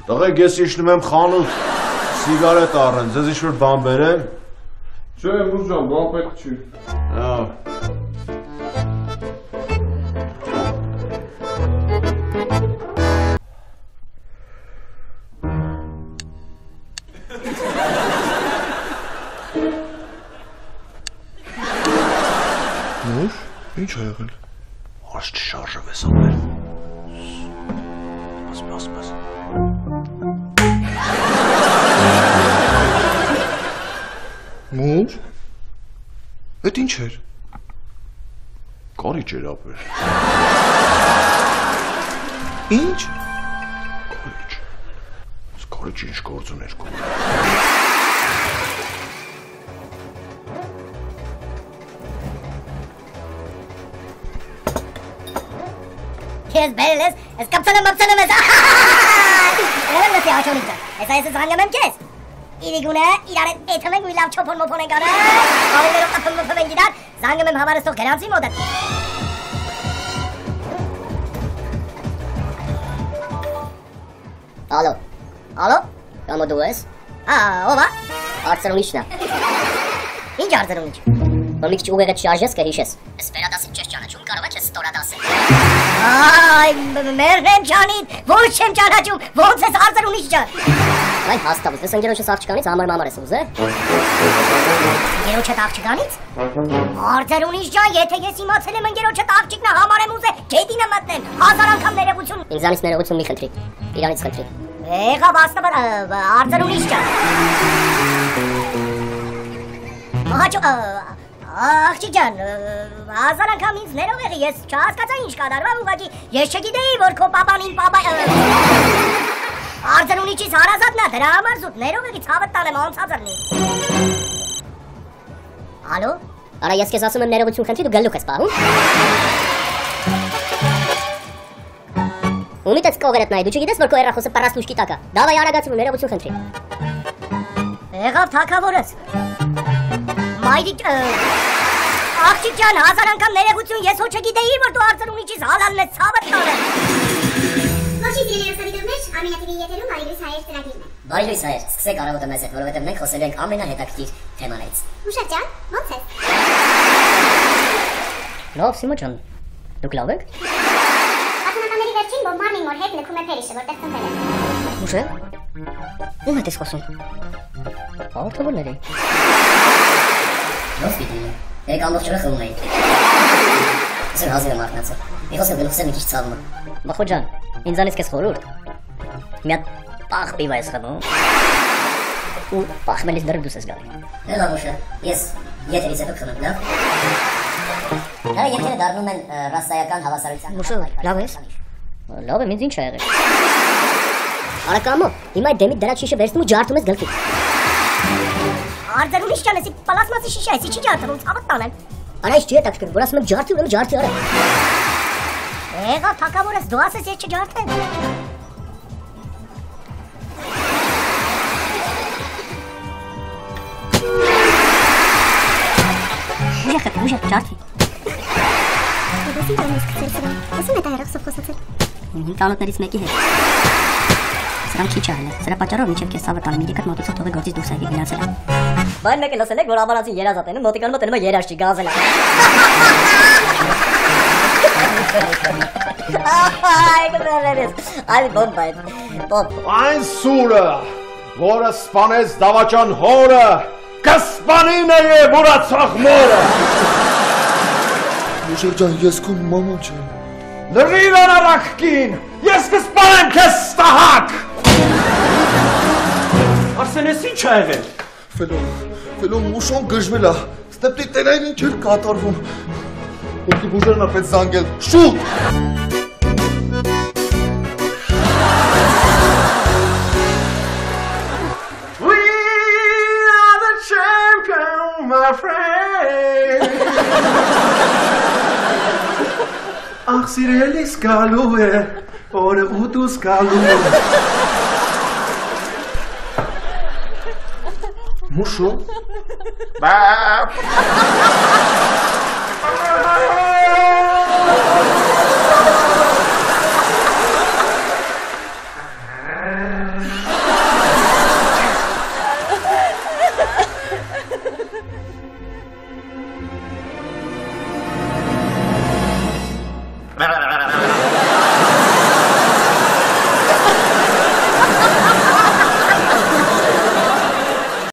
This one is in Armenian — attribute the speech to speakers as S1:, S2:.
S1: Տղեկ, ես իջնում եմ խանութ սիգարետ առնեմ, ձեզ ինչ-որ բան բերեմ։
S2: Չէ, մուս ջան, բան պետք չի։
S1: Նուր, ինչ ա եղել։ Արս չշարժվես ամեր։ Սպաս։ Մուր, էդ ինչ էր։ Կարիճ էր ապեր։ Ինչ։ Կարիճ ինչ գործ ուներ կողմ։
S3: Kes belli, es kaptanım es. Evet, nasıl açalım da? Esas zangam kes. İri güne idaret etmek milav çopon mopon engara. Ailelerim kapın mopon gider. Zangam havares to garanti modet. Alo. Kamo dues? Ova. Artsarun işna. İnce artsarun iç. Mamik hiç uğraşıp şarjız karışız. Esperadas çeş cana çünkü araba çes storadas. Ay, merhem canit. Voşem canacım. Vonses artsarun iç can. Ay hasta biz. Sen geroşa saf çıkanit amar mamares uze. Geroşa saf çıkanit? Artsarun iç can. Yetege simatsele men geroşa saf çıkna hamarem uze. Kedine matnem. Hazaran kam nerebuçun. İnsanis nerebuçun mi khantri. İranit khantri. Ega basta var. Artsarun iç can. Aç Աղջիկան, հազար անգամ ինձ ներող եղի, ես չհասկացա ինչ կատարվա, ուղղակի ես չգիտեի, որ քո պապանին Արձանունիչից հարազատն է, դրա համար զուտ ներող եղի, ցավդ տանեմ, անցած ըրնի։ Ալո։ Արա ես քեզ ասում եմ ներողություն խնդրի, դու գլուխ ես պահում։ Ումիդ ես կողերդ նայ, դու չգիտես, որ քո հեռախոսը պարասնուշկի տակ է։ Դավայ արագացում ներողություն խնդրի։ Եղավ թակավորս։ Մայրիկ աղջիկ ջան, հազար անգամ ներողություն, ես հո չգիտեի, որ դու Արձանունիչից հալալն ես, ցավդ տանեմ։ Ոչինչ երեսովի դուներ, ամենատիվի եթերում Բարիլույս հայեր ծրագիրն է։ Բարիլույս հայեր, սկսեք առավոտը մեզ հետ, որովհետև մենք խոսելու ենք ամենահետաքրքիր թեմաներից։ Ուշակ ջան, ո՞նց ես։ Լավ, Սիմո ջան, դուք լավ եք։ Պատմականների վերջին Բոբ Մարլին մոր հետ լքում է Փերիշը, որտեղ ծնվել է։ Ուշ է։ Ում հետ ես խոսում։ Արտավորների։ Ո՞նց պիտի։ Երեք ամբողջ օրը խմում էի։ Ես հազիվ եմ արթնացել։ Մի խոսքը գլուխս մի քիչ ցավում է։ Բախո ջան, ինձանից քեզ խորհուրդ։ Մի հատ պախ պիվա ես խմում։ Ու պախմելիս դեռ դուս ես գալի։ Լավ ուշը, ես եթերից հետո խմեմ, լավ։ Դա եթերը դառնում են ռասայական հավասարության։ Ուշը, լավ ես։ Լավ եմ, ինձ ինչ ա եղել։ Արա կամո, հիմա այդ դեմիդ դրած շիշը վերցնում ու ջարդում ես գլխի։ Արձանունիչ ջան, էսի պլաստմասի շիշա, էսի չի ջարդում, ցավդ տանեմ։ Արա ես չի հետաքրքրում, որ ասում եմ ջարդի, ուրեմն ջարդի արա։ Եղավ թակավորս, դու ասես ես չջարդեմ։ Ուժեղ, ջարդի։ Դու ինչ անես քցել սրան, եսում է դայրախսով խոսացել։ Կանոտներից մեկի հետ։ Սրանք չի չահել է, սրա պատճառով մինչև կես սավը տանը միտիկատ մոտիցով թողի գործից դուրս այգի գնացել է։ Բայց մեկը լսել եք, որ ամառացին երազատ են ու մոտիկան մոտենում է երաշ չի գազել է։ Այ կներես, այ բոմբ այդ, բոմբ։
S1: Այն սուրը, որը սպանեց դավաճան հորը, կսպանին է և ուրացախ մորը։
S4: Ուշեր ջան, ես քո մամա չեմ։
S1: Լրիվ անարակ կին, ես կսպանեմ քեզ ստահակ։ Արսեն ես ինչ ա եղել։
S4: Ֆելո մուշոն գժվել է, ստեպտի տենային ինչ էր կատարվում։ Ոտքի բուժերն է պետ զանգել, շուտ։
S1: We are the champion, my friend. Ախ սիրելիս գալու է, օրը ու դուս գալու է։ Մուշո։ Բապ։